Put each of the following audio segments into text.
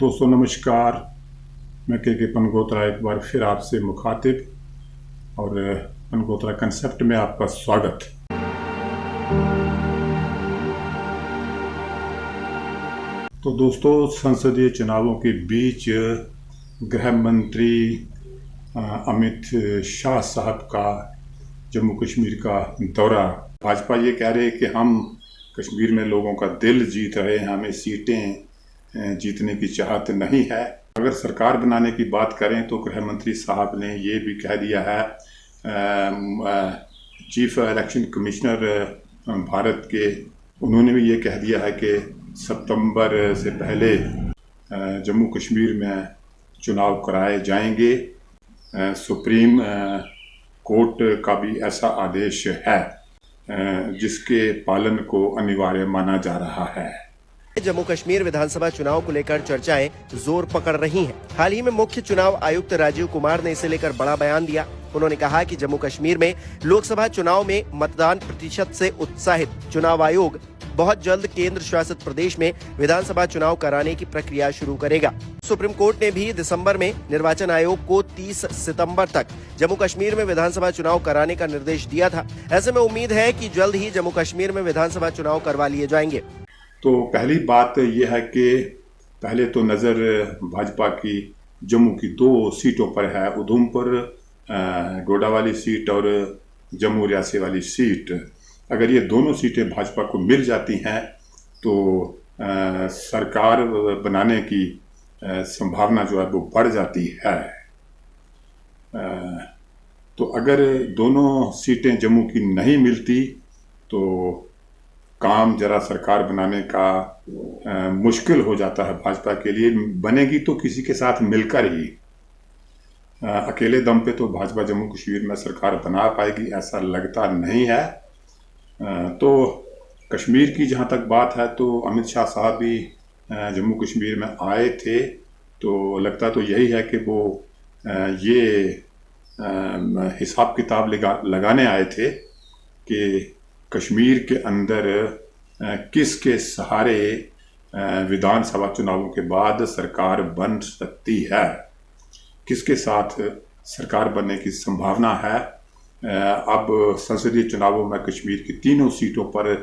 दोस्तों नमस्कार। मैं के पनगोत्रा एक बार फिर आपसे मुखातिब और पनगोत्रा कंसेप्ट में आपका स्वागत। तो दोस्तों, संसदीय चुनावों के बीच गृह मंत्री अमित शाह साहब का जम्मू कश्मीर का दौरा। भाजपा ये कह रही है कि हम कश्मीर में लोगों का दिल जीत रहे हैं, हमें सीटें जीतने की चाहत नहीं है। अगर सरकार बनाने की बात करें तो गृह मंत्री साहब ने ये भी कह दिया है, चीफ इलेक्शन कमिश्नर भारत के, उन्होंने भी ये कह दिया है कि सितंबर से पहले जम्मू कश्मीर में चुनाव कराए जाएंगे। सुप्रीम कोर्ट का भी ऐसा आदेश है जिसके पालन को अनिवार्य माना जा रहा है। जम्मू कश्मीर विधानसभा चुनाव को लेकर चर्चाएं जोर पकड़ रही हैं। हाल ही में मुख्य चुनाव आयुक्त राजीव कुमार ने इसे लेकर बड़ा बयान दिया। उन्होंने कहा कि जम्मू कश्मीर में लोकसभा चुनाव में मतदान प्रतिशत से उत्साहित चुनाव आयोग बहुत जल्द केंद्र शासित प्रदेश में विधानसभा चुनाव कराने की प्रक्रिया शुरू करेगा। सुप्रीम कोर्ट ने भी दिसंबर में निर्वाचन आयोग को 30 सितंबर तक जम्मू कश्मीर में विधानसभा चुनाव कराने का निर्देश दिया था। ऐसे में उम्मीद है कि जल्द ही जम्मू कश्मीर में विधानसभा चुनाव करवा लिए जाएंगे। तो पहली बात यह है कि पहले तो नज़र भाजपा की जम्मू की 2 सीटों पर है, उधमपुर डोडा वाली सीट और जम्मू रियासी वाली सीट। अगर ये दोनों सीटें भाजपा को मिल जाती हैं तो सरकार बनाने की संभावना जो है वो बढ़ जाती है। तो अगर दोनों सीटें जम्मू की नहीं मिलती तो काम जरा सरकार बनाने का मुश्किल हो जाता है भाजपा के लिए। बनेगी तो किसी के साथ मिलकर ही, अकेले दम पे तो भाजपा जम्मू कश्मीर में सरकार बना पाएगी ऐसा लगता नहीं है। तो कश्मीर की जहाँ तक बात है तो अमित शाह साहब भी जम्मू कश्मीर में आए थे, तो लगता तो यही है कि वो ये हिसाब किताब लगाने आए थे कि कश्मीर के अंदर किसके सहारे विधानसभा चुनावों के बाद सरकार बन सकती है, किसके साथ सरकार बनने की संभावना है। अब संसदीय चुनावों में कश्मीर की 3 सीटों पर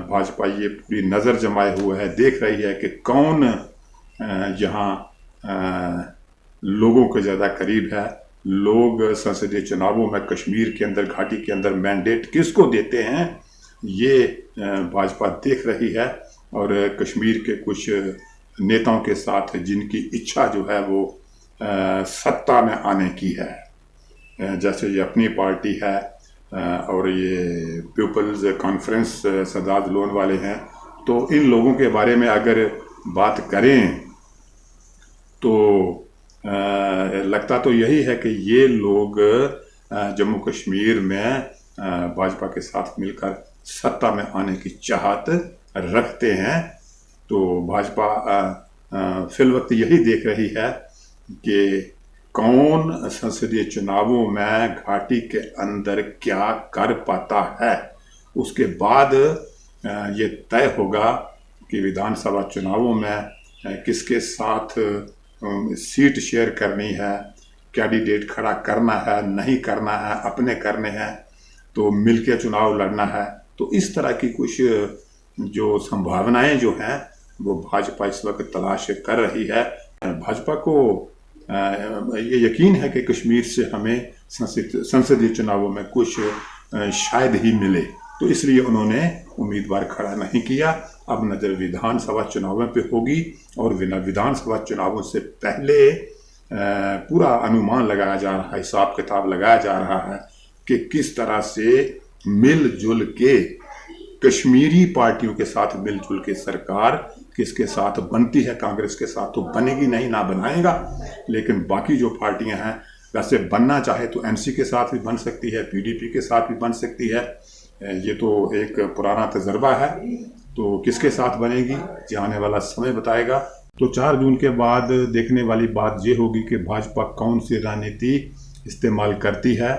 भाजपा ये पूरी नज़र जमाए हुए है, देख रही है कि कौन यहाँ लोगों के ज़्यादा करीब है। लोग संसदीय चुनावों में कश्मीर के अंदर, घाटी के अंदर मैंडेट किसको देते हैं, ये भाजपा देख रही है। और कश्मीर के कुछ नेताओं के साथ जिनकी इच्छा जो है वो सत्ता में आने की है, जैसे ये अपनी पार्टी है और ये पीपल्स कॉन्फ्रेंस सदाद लोन वाले हैं, तो इन लोगों के बारे में अगर बात करें तो लगता तो यही है कि ये लोग जम्मू कश्मीर में भाजपा के साथ मिलकर सत्ता में आने की चाहत रखते हैं। तो भाजपा फिलवक्त यही देख रही है कि कौन संसदीय चुनावों में घाटी के अंदर क्या कर पाता है। उसके बाद ये तय होगा कि विधानसभा चुनावों में किसके साथ सीट शेयर करनी है, कैंडिडेट खड़ा करना है, नहीं करना है, अपने करने हैं, तो मिलके चुनाव लड़ना है। तो इस तरह की कुछ जो संभावनाएं जो हैं वो भाजपा इस वक्त तलाश कर रही है। भाजपा को ये यकीन है कि कश्मीर से हमें संसदीय चुनावों में कुछ शायद ही मिले, तो इसलिए उन्होंने उम्मीदवार खड़ा नहीं किया। अब नज़र विधानसभा चुनावों पे होगी और विधानसभा चुनावों से पहले पूरा अनुमान लगाया जा रहा है, हिसाब किताब लगाया जा रहा है कि किस तरह से मिलजुल के कश्मीरी पार्टियों के साथ मिलजुल के सरकार किसके साथ बनती है। कांग्रेस के साथ तो बनेगी नहीं, ना बनाएगा, लेकिन बाकी जो पार्टियां हैं वैसे बनना चाहे तो एनसी के साथ भी बन सकती है, पीडीपी के साथ भी बन सकती है। ये तो एक पुराना तजर्बा है, तो किसके साथ बनेगी ये आने वाला समय बताएगा। तो 4 जून के बाद देखने वाली बात ये होगी कि भाजपा कौन सी रणनीति इस्तेमाल करती है।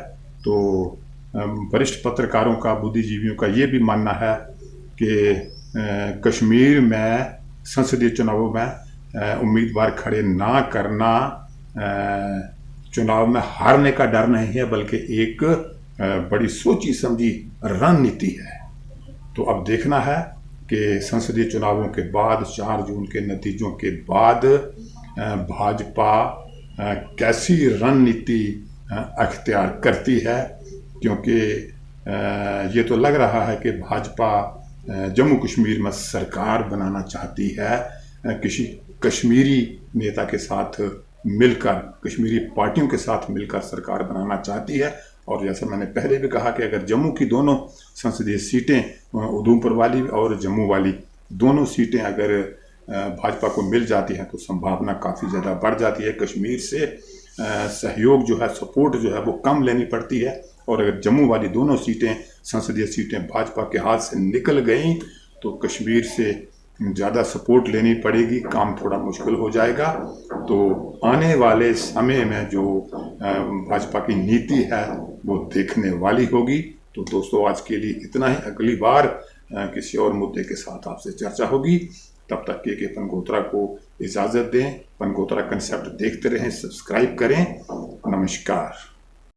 तो वरिष्ठ पत्रकारों का, बुद्धिजीवियों का ये भी मानना है कि कश्मीर में संसदीय चुनावों में उम्मीदवार खड़े ना करना चुनाव में हारने का डर नहीं है, बल्कि एक बड़ी सोची समझी रणनीति है। तो अब देखना है कि संसदीय चुनावों के बाद 4 जून के नतीजों के बाद भाजपा कैसी रणनीति अख्तियार करती है, क्योंकि ये तो लग रहा है कि भाजपा जम्मू कश्मीर में सरकार बनाना चाहती है, किसी कश्मीरी नेता के साथ मिलकर, कश्मीरी पार्टियों के साथ मिलकर सरकार बनाना चाहती है। और जैसे मैंने पहले भी कहा कि अगर जम्मू की दोनों संसदीय सीटें, उधमपुर वाली और जम्मू वाली दोनों सीटें अगर भाजपा को मिल जाती हैं तो संभावना काफ़ी ज़्यादा बढ़ जाती है। कश्मीर से सहयोग जो है, सपोर्ट जो है वो कम लेनी पड़ती है, और अगर जम्मू वाली दोनों सीटें, संसदीय सीटें भाजपा के हाथ से निकल गई तो कश्मीर से ज़्यादा सपोर्ट लेनी पड़ेगी, काम थोड़ा मुश्किल हो जाएगा। तो आने वाले समय में जो भाजपा की नीति है वो देखने वाली होगी। तो दोस्तों, आज के लिए इतना ही। अगली बार किसी और मुद्दे के साथ आपसे चर्चा होगी। तब तक के पनगोत्रा को इजाज़त दें। पनगोत्रा कंसेप्ट देखते रहें, सब्सक्राइब करें। नमस्कार।